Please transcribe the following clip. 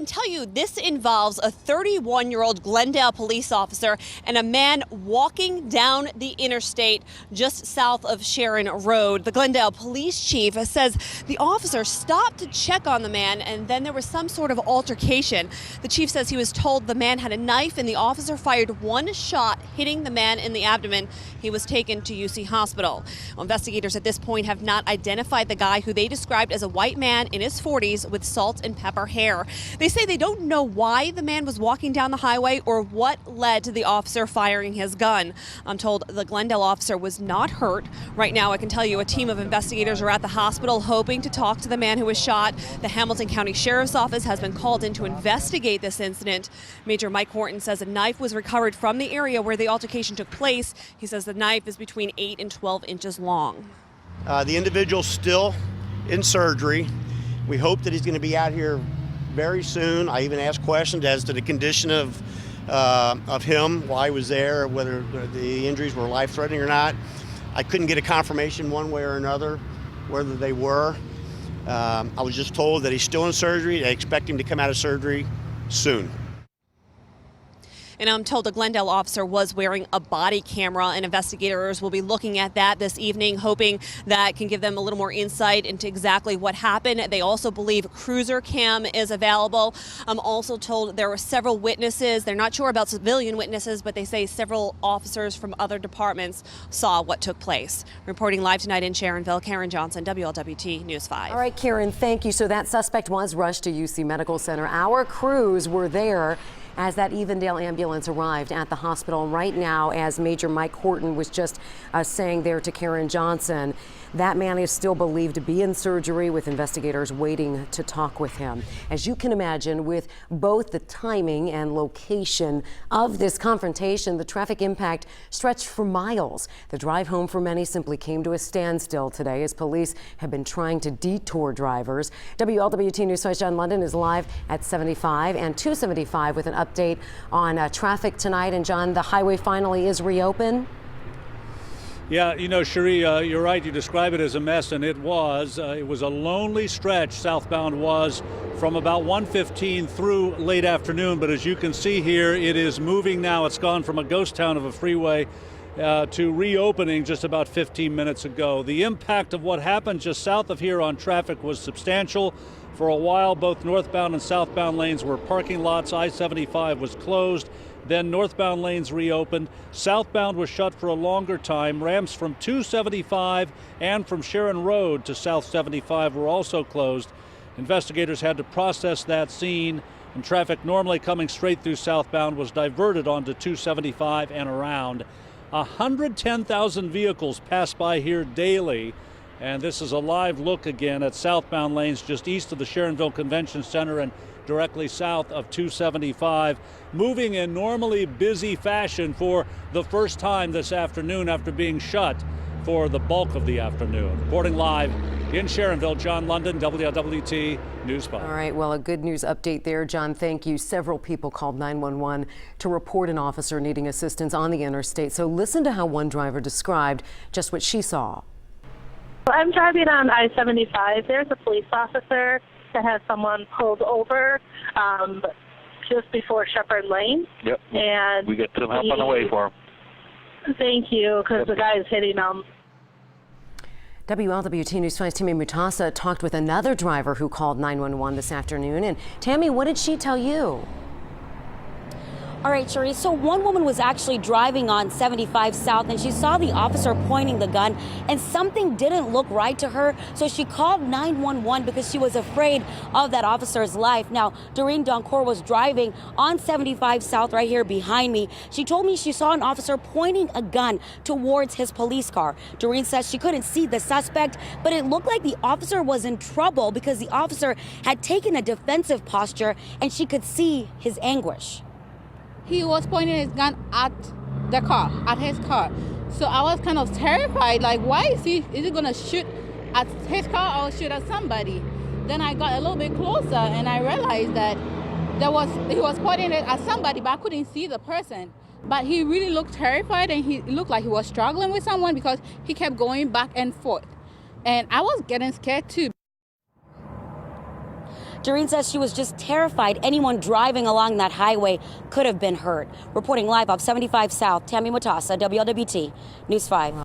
can tell you this involves a 31-year-old Glendale police officer and a man walking down the interstate just south of Sharon Road. The Glendale police chief says the officer stopped to check on the man, and then there was some sort of altercation. The chief says he was told the man had a knife, and the officer fired one shot, hitting the man in the abdomen. He was taken to UC Hospital. Well, investigators at this point have not identified the guy, who they described as a white man in his 40s with salt and pepper hair. They say they don't know why the man was walking down the highway or what led to the officer firing his gun. I'm told the Glendale officer was not hurt. Right now, I can tell you a team of investigators are at the hospital hoping to talk to the man who was shot. The Hamilton County Sheriff's Office has been called in to investigate this incident. Major Mike Horton says a knife was recovered from the area where the altercation took place. He says the knife is between 8 and 12 inches long. The individual's still in surgery. We hope that he's going to be out here very soon. I even asked questions as to the condition of him, why he was there, whether the injuries were life-threatening or not. I couldn't get a confirmation one way or another whether they were. I was just told that he's still in surgery. I expect him to come out of surgery soon. And I'm told a Glendale officer was wearing a body camera, and investigators will be looking at that this evening, hoping that can give them a little more insight into exactly what happened. They also believe cruiser cam is available. I'm also told there were several witnesses. They're not sure about civilian witnesses, but they say several officers from other departments saw what took place. Reporting live tonight in Sharonville, Karen Johnson, WLWT News 5. All right, Karen, thank you. So that suspect was rushed to UC Medical Center. Our crews were there as that Evendale ambulance arrived at the hospital. Right now, as Major Mike Horton was just saying there to Karen Johnson, that man is still believed to be in surgery, with investigators waiting to talk with him. As you can imagine, with both the timing and location of this confrontation, the traffic impact stretched for miles. The drive home for many simply came to a standstill today as police have been trying to detour drivers. WLWT News 5's John London is live at 75 and 275 with an update on traffic tonight. And John, the highway finally is reopened. Yeah, you know, Cherie, you're right. You describe it as a mess, and it was. It was a lonely stretch, southbound was, from about 1:15 through late afternoon. But as you can see here, it is moving now. It's gone from a ghost town of a freeway to reopening just about 15 minutes ago. The impact of what happened just south of here on traffic was substantial. For a while, both northbound and southbound lanes were parking lots. I-75 was closed. Then northbound lanes reopened. Southbound was shut for a longer time. Ramps from 275 and from Sharon Road to South 75 were also closed. Investigators had to process that scene, and traffic normally coming straight through southbound was diverted onto 275 and around. 110,000 vehicles pass by here daily. And this is a live look again at southbound lanes just east of the Sharonville Convention Center and directly south of 275, moving in normally busy fashion for the first time this afternoon after being shut for the bulk of the afternoon. Reporting live in Sharonville, John London, WLWT News 5. All right, well, a good news update there, John. Thank you. Several people called 911 to report an officer needing assistance on the interstate. So listen to how one driver described just what she saw. I'm driving on I-75. There's a police officer that has someone pulled over just before Shepherd Lane. Yep. And we got some help on the way for him. Thank you, because the guy is hitting them. WLWT News 5's Tammy Mutasa talked with another driver who called 911 this afternoon. And Tammy, what did she tell you? All right, Cherie, so one woman was actually driving on 75 South and she saw the officer pointing the gun and something didn't look right to her. So she called 911 because she was afraid of that officer's life. Now, Doreen Doncourt was driving on 75 South right here behind me. She told me she saw an officer pointing a gun towards his police car. Doreen says she couldn't see the suspect, but it looked like the officer was in trouble because the officer had taken a defensive posture and she could see his anguish. He was pointing his gun at the car, at his car. So I was kind of terrified, like, why is he gonna shoot at his car or shoot at somebody? Then I got a little bit closer and I realized that he was pointing it at somebody, but I couldn't see the person. But he really looked terrified and he looked like he was struggling with someone because he kept going back and forth. And I was getting scared too. Doreen says she was just terrified anyone driving along that highway could have been hurt. Reporting live off 75 South, Tammy Matassa, WLWT News 5.